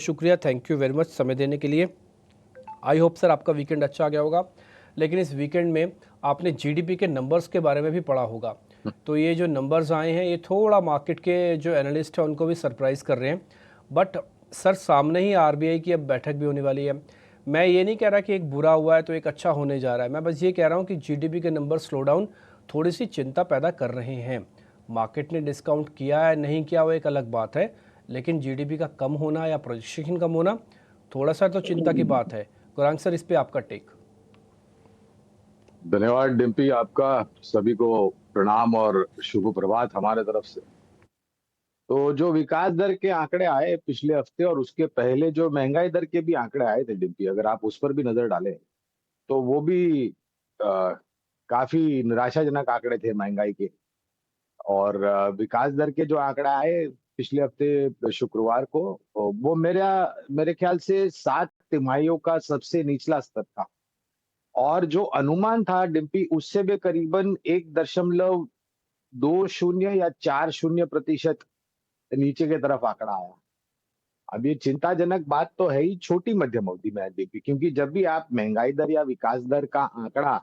शुक्रिया, thank you very much समय देने के लिए। आई होप सर आपका वीकेंड अच्छा गया होगा। लेकिन इस वीकेंड में आपने जीडीपी के नंबर्स के बारे में भी पढ़ा होगा। तो ये जो नंबर्स आए हैं ये थोड़ा मार्केट के जो एनालिस्ट हैं उनको भी सरप्राइज़ कर रहे हैं। बट सर सामने ही आरबीआई की अब बैठक भी होने वाली है। मैं ये नहीं कह रहा कि एक बुरा हुआ है तो एक अच्छा होने जा रहा है, मैं बस ये कह रहा हूँ कि जीडीपी के नंबर स्लो डाउन थोड़ी सी चिंता पैदा कर रहे हैं। मार्केट ने डिस्काउंट किया है नहीं किया वो एक अलग बात है, लेकिन जीडीपी का कम होना या प्रोजेक्शन कम होना थोड़ा सा तो चिंता की बात है। गुरांग सर इस पे आपका टेक। धन्यवाद डिम्पी, आपका सभी को प्रणाम और शुभ प्रभात हमारे तरफ से। तो जो विकास दर के आंकड़े आए पिछले हफ्ते और उसके पहले जो महंगाई दर के भी आंकड़े आए थे डिम्पी, अगर आप उस पर भी नजर डालें तो वो भी आ, काफी निराशाजनक आंकड़े थे महंगाई के। और विकास दर के जो आंकड़ा आए पिछले हफ्ते शुक्रवार को, वो मेरे ख्याल से 7 तिमाहियों का सबसे निचला स्तर था। और जो अनुमान था डिम्पी, उससे भी करीबन 1.20 या 4% नीचे की तरफ आंकड़ा आया। अब ये चिंताजनक बात तो है ही छोटी मध्यम अवधि में डिम्पी, क्योंकि जब भी आप महंगाई दर या विकास दर का आंकड़ा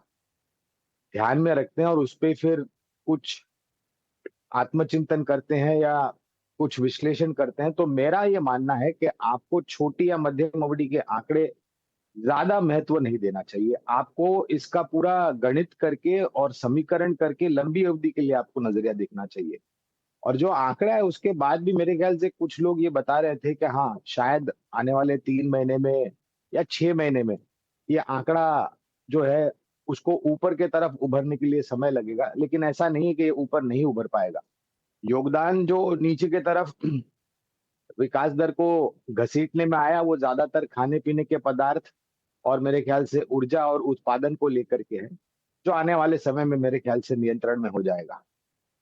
ध्यान में रखते हैं और उस पे फिर कुछ आत्मचिंतन करते हैं या कुछ विश्लेषण करते हैं, तो मेरा ये मानना है कि आपको छोटी या मध्यम अवधि के आंकड़े ज्यादा महत्व नहीं देना चाहिए। आपको इसका पूरा गणित करके और समीकरण करके लंबी अवधि के लिए आपको नजरिया देखना चाहिए। और जो आंकड़ा है उसके बाद भी मेरे ख्याल से कुछ लोग ये बता रहे थे कि हाँ, शायद आने वाले 3 महीने में या 6 महीने में ये आंकड़ा जो है उसको ऊपर के तरफ उभरने के लिए समय लगेगा, लेकिन ऐसा नहीं है कि ये ऊपर नहीं उभर पाएगा। योगदान जो नीचे की तरफ विकास दर को घसीटने में आया वो ज्यादातर खाने पीने के पदार्थ और मेरे ख्याल से ऊर्जा और उत्पादन को लेकर के है, जो आने वाले समय में मेरे ख्याल से नियंत्रण में हो जाएगा।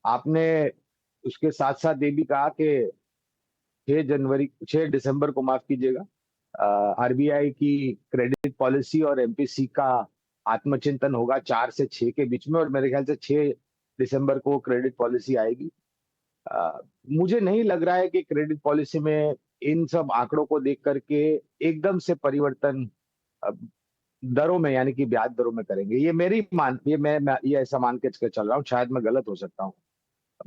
आपने उसके साथ साथ ये भी कहा कि 6 दिसंबर को, माफ कीजिएगा, आरबीआई की क्रेडिट पॉलिसी और एमपीसी का आत्मचिंतन होगा 4 से 6 के बीच में, और मेरे ख्याल से 6 दिसंबर को क्रेडिट पॉलिसी आएगी। अ, मुझे नहीं लग रहा है कि क्रेडिट पॉलिसी में इन सब आंकड़ों को देख करके एकदम से परिवर्तन अ, दरों में यानी कि ब्याज दरों में करेंगे। ये मेरी मान ये मैं ये ऐसा मान के चल रहा हूँ, शायद मैं गलत हो सकता हूँ।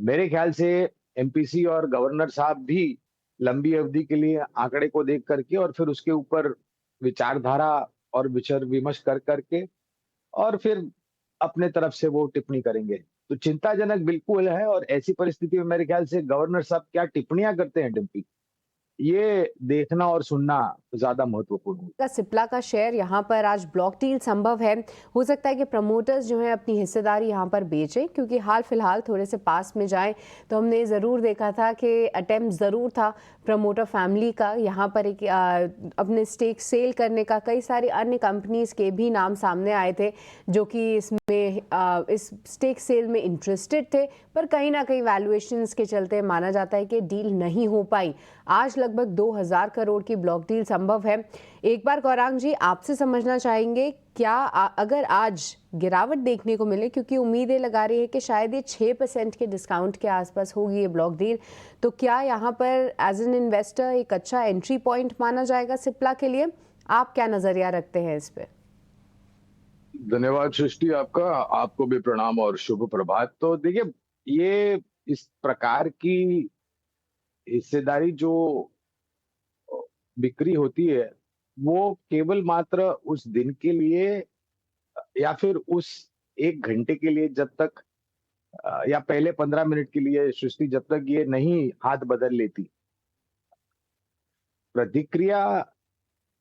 मेरे ख्याल से एमपीसी और गवर्नर साहब भी लंबी अवधि के लिए आंकड़े को देख करके और फिर उसके ऊपर विचारधारा और विचार विमर्श कर करके और फिर अपने तरफ से वो टिप्पणी करेंगे। तो चिंताजनक बिल्कुल है, और ऐसी परिस्थिति में मेरे ख्याल से गवर्नर साहब क्या टिप्पणियां करते हैं डिम्पी, ये देखना और सुनना ज्यादा महत्वपूर्ण है। का सिप्ला का शेयर यहाँ पर आज ब्लॉक डील संभव है। हो सकता है कि प्रमोटर्स जो हैं अपनी हिस्सेदारी यहाँ पर बेचें, क्योंकि हाल फिलहाल थोड़े से पास में जाएं तो हमने ज़रूर देखा था कि अटेम्प्ट ज़रूर था प्रमोटर फैमिली का यहाँ पर एक अपने स्टेक सेल करने का। कई सारी अन्य कंपनीज के भी नाम सामने आए थे जो कि इसमें इस स्टेक सेल में इंटरेस्टेड थे, पर कहीं ना कहीं वैल्यूएशंस के चलते माना जाता है कि डील नहीं हो पाई। आज लगभग 2000 करोड़ की ब्लॉक डील संभव है। एक बार गौरांग जी आपसे समझना चाहेंगे, क्या अगर आज गिरावट देखने को मिले, क्योंकि उम्मीदें लगा रही है कि शायद ये 6% के डिस्काउंट के आसपास होगी ये ब्लॉक डील, तो क्या यहाँ पर एज एन इन्वेस्टर एक अच्छा एंट्री पॉइंट माना जाएगा सिप्ला के लिए? आप क्या नजरिया रखते हैं इस पे? धन्यवाद सृष्टि, आपका आपको भी प्रणाम और शुभ प्रभात। तो देखिए, ये इस प्रकार की हिस्सेदारी जो बिक्री होती है वो केवल मात्र उस दिन के लिए या फिर उस 1 घंटे के लिए, जब तक या पहले 15 मिनट के लिए सृष्टि, जब तक ये नहीं हाथ बदल लेती। प्रतिक्रिया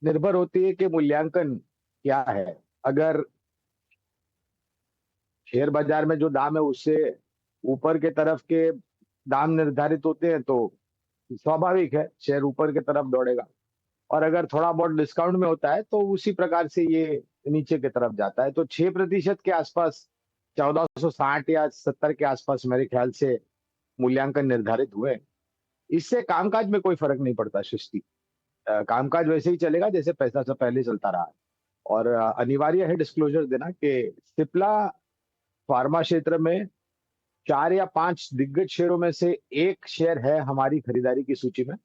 निर्भर होती है कि मूल्यांकन क्या है। अगर शेयर बाजार में जो दाम है उससे ऊपर के तरफ के दाम निर्धारित होते हैं तो स्वाभाविक है शेयर ऊपर की तरफ दौड़ेगा, और अगर थोड़ा बहुत डिस्काउंट में होता है तो उसी प्रकार से ये नीचे की तरफ जाता है। तो 6% के आसपास, 1460 या 70 के आसपास मेरे ख्याल से मूल्यांकन निर्धारित हुए। इससे कामकाज में कोई फर्क नहीं पड़ता सृष्टि। कामकाज वैसे ही चलेगा जैसे पैसा सब पहले चलता रहा है। और अनिवार्य है डिस्क्लोजर देना कि सिप्ला फार्मा क्षेत्र में 4 या 5 दिग्गज शेयरों में से एक शेयर है हमारी खरीदारी की सूची में।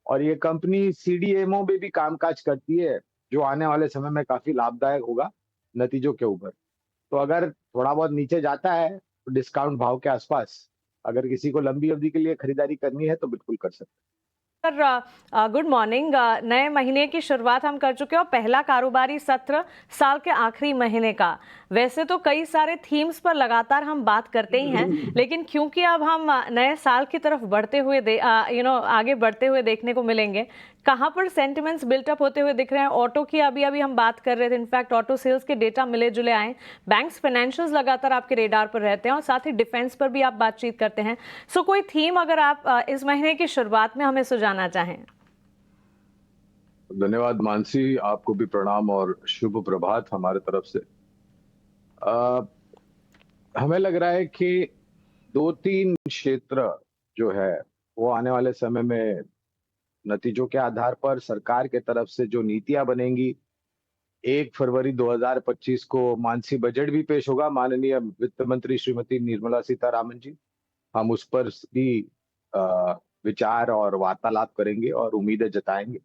और ये कंपनी सीडीएमओ में भी कामकाज करती है, जो आने वाले समय में काफी लाभदायक होगा नतीजों के ऊपर। तो अगर थोड़ा बहुत नीचे जाता है डिस्काउंट भाव के आसपास, अगर किसी को लंबी अवधि के लिए खरीदारी करनी है तो बिल्कुल कर सकते हैं। Sir good morning. नए महीने की शुरुआत हम कर चुके हैं और पहला कारोबारी सत्र साल के आखिरी महीने का। वैसे तो कई सारे थीम्स पर लगातार हम बात करते ही हैं, लेकिन क्योंकि अब हम नए साल की तरफ बढ़ते हुए आगे बढ़ते हुए देखने को मिलेंगे, कहाँ पर सेंटिमेंट्स बिल्टअप होते हुए दिख रहे हैं? ऑटो की अभी अभी हम बात कर रहे थे, इनफैक्ट ऑटो सेल्स के डेटा मिले जुले आए। बैंक्स, फाइनेंशियल्स लगातार आपके रेडार पर रहते हैं और साथ ही डिफेंस पर भी आप बातचीत करते हैं। सो कोई थीम अगर आप इस महीने की शुरुआत में हमें सुझाना चाहें? धन्यवाद मानसी, आपको भी प्रणाम और शुभ प्रभात हमारे तरफ से। हमें लग रहा है कि 2-3 क्षेत्र जो है वो आने वाले समय में नतीजों के आधार पर सरकार के तरफ से जो नीतियां बनेंगी, 1 फरवरी 2025 को मानसी बजट भी पेश होगा, माननीय वित्त मंत्री श्रीमती निर्मला सीतारामन जी। हम उस पर भी विचार और वार्तालाप करेंगे और उम्मीदें जताएंगे।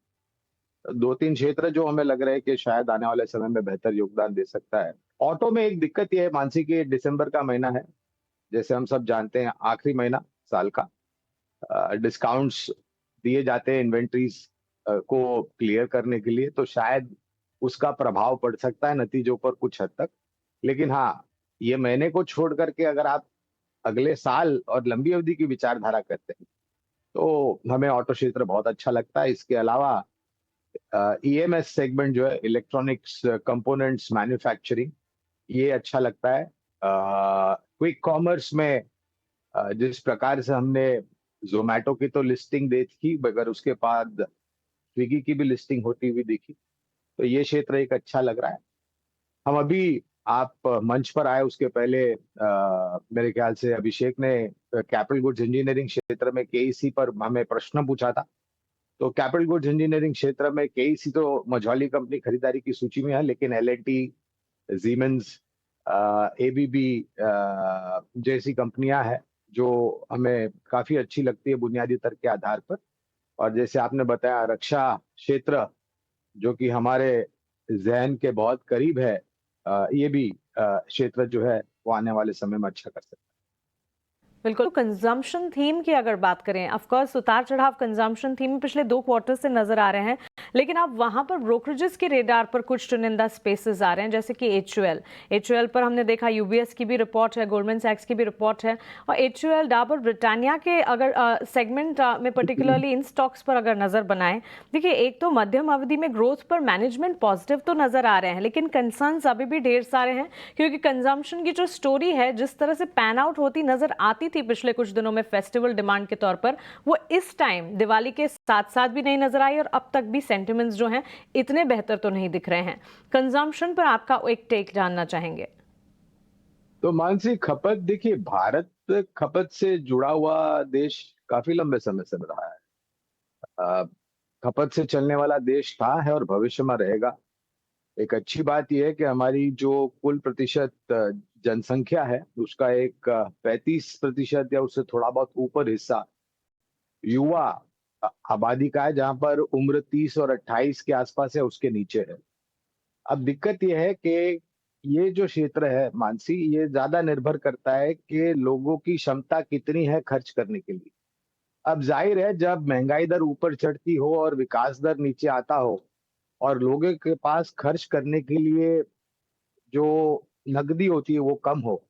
2-3 क्षेत्र जो हमें लग रहा है कि शायद आने वाले समय में बेहतर योगदान दे सकता है। ऑटो में एक दिक्कत ये है मानसी की, दिसंबर का महीना है, जैसे हम सब जानते हैं आखिरी महीना साल का, डिस्काउंट्स दिए जाते हैं इन्वेंट्रीज को क्लियर करने के लिए, तो शायद उसका प्रभाव पड़ सकता है नतीजों पर कुछ हद तक। लेकिन हाँ, ये महीने को छोड़ करके अगर आप अगले साल और लंबी अवधि की विचारधारा करते हैं तो हमें ऑटो क्षेत्र बहुत अच्छा लगता है। इसके अलावा ईएमएस सेगमेंट जो है, इलेक्ट्रॉनिक्स कंपोनेंट्स मैन्युफैक्चरिंग, ये अच्छा लगता है। क्विक कॉमर्स में जिस प्रकार से हमने जोमेटो की तो लिस्टिंग देखी, मगर उसके बाद स्विगी की भी लिस्टिंग होती हुई देखी, तो ये क्षेत्र एक अच्छा लग रहा है। हम अभी आप मंच पर आए उसके पहले मेरे ख्याल से अभिषेक ने कैपिटल गुड्स इंजीनियरिंग क्षेत्र में केईसी पर हमें प्रश्न पूछा था। तो कैपिटल गुड्स इंजीनियरिंग क्षेत्र में केईसी तो मझौली कंपनी खरीदारी की सूची में है, लेकिन एल&टी, जीमेंस, एबीबी जैसी कंपनियां हैं जो हमें काफी अच्छी लगती है बुनियादी तर्क के आधार पर। और जैसे आपने बताया रक्षा क्षेत्र, जो कि हमारे जहन के बहुत करीब है, ये भी क्षेत्र जो है वो आने वाले समय में अच्छा कर सकता है। बिल्कुल। कंजम्पशन थीम की अगर बात करें, ऑफ कोर्स उतार चढ़ाव कंजम्पशन थीम में पिछले 2 क्वार्टर से नजर आ रहे हैं, लेकिन अब वहां पर ब्रोकरेजेस के रेडार पर कुछ चुनिंदा स्पेसेस आ रहे हैं, जैसे कि एचयूएल पर हमने देखा, यूबीएस की भी रिपोर्ट है, गोल्डमैन सैक्स की भी रिपोर्ट है, और एचयूएल, डाबर, ब्रिटानिया के अगर सेगमेंट में पर्टिकुलरली इन स्टॉक्स पर अगर नजर बनाएं, देखिए एक तो मध्यम अवधि में ग्रोथ पर मैनेजमेंट पॉजिटिव तो नजर आ रहे हैं, लेकिन कंसर्न्स अभी भी ढेर सारे हैं, क्योंकि कंजम्पशन की जो स्टोरी है जिस तरह से पैन आउट होती नजर आती थी पिछले कुछ दिनों में फेस्टिवल डिमांड के तौर पर, वो इस टाइम दिवाली के साथ साथ भी नहीं नजर आई, और अब तक भी सेंटिमेंट्स जो हैं इतने बेहतर तो नहीं दिख रहे हैं। कंजम्पशन पर आपका एक टेक जानना चाहेंगे। तो मानसी, खपत, देखिए भारत खपत से जुड़ा हुआ देश काफी लंबे समय से रहा है। खपत से चलने वाला देश था, है और भविष्य में रहेगा। एक अच्छी बात यह है कि हमारी जो कुल प्रतिशत जनसंख्या है उसका एक 35% या उससे थोड़ा बहुत ऊपर हिस्सा युवा आबादी का है, जहां पर उम्र 30 और 28 के आसपास है, उसके नीचे है। अब दिक्कत यह है कि ये जो क्षेत्र है मानसी, ये ज्यादा निर्भर करता है कि लोगों की क्षमता कितनी है खर्च करने के लिए। अब जाहिर है, जब महंगाई दर ऊपर चढ़ती हो और विकास दर नीचे आता हो और लोगों के पास खर्च करने के लिए जो नकदी होती है वो कम हो,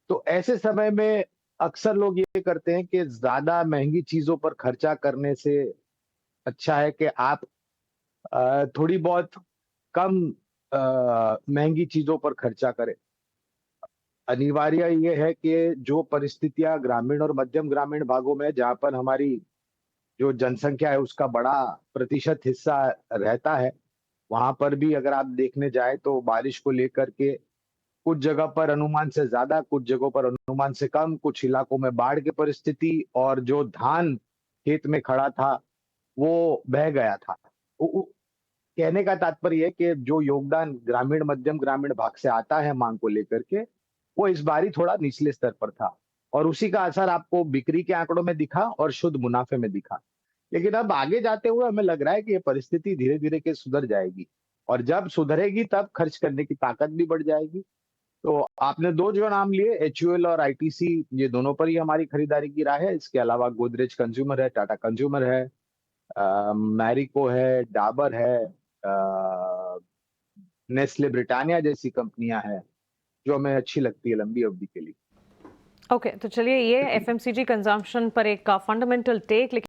तो ऐसे समय में अक्सर लोग ये करते हैं कि ज्यादा महंगी चीजों पर खर्चा करने से अच्छा है कि आप थोड़ी बहुत कम महंगी चीजों पर खर्चा करें। अनिवार्य ये है कि जो परिस्थितियां ग्रामीण और मध्यम ग्रामीण भागों में, जहां पर हमारी जो जनसंख्या है उसका बड़ा प्रतिशत हिस्सा रहता है, वहां पर भी अगर आप देखने जाए तो बारिश को लेकर के कुछ जगह पर अनुमान से ज्यादा, कुछ जगहों पर अनुमान से कम, कुछ इलाकों में बाढ़ की परिस्थिति, और जो धान खेत में खड़ा था वो बह गया था। कहने का तात्पर्य है कि जो योगदान ग्रामीण मध्यम ग्रामीण भाग से आता है मांग को लेकर के, वो इस बारी थोड़ा निचले स्तर पर था, और उसी का असर आपको बिक्री के आंकड़ों में दिखा और शुद्ध मुनाफे में दिखा। लेकिन अब आगे जाते हुए हमें लग रहा है कि ये परिस्थिति धीरे धीरे के सुधर जाएगी, और जब सुधरेगी तब खर्च करने की ताकत भी बढ़ जाएगी। तो आपने दो जो नाम लिए, एचयूएल और आईटीसी, ये दोनों पर ही हमारी खरीदारी की राय है। इसके अलावा गोदरेज कंज्यूमर है, टाटा कंज्यूमर है, मैरिको है, डाबर है, नेस्ले ब्रिटानिया जैसी कंपनियां हैं जो हमें अच्छी लगती है लंबी अवधि के लिए। ओके, तो चलिए ये एफएमसीजी कंजम्पशन पर एक फंडामेंटल टेक।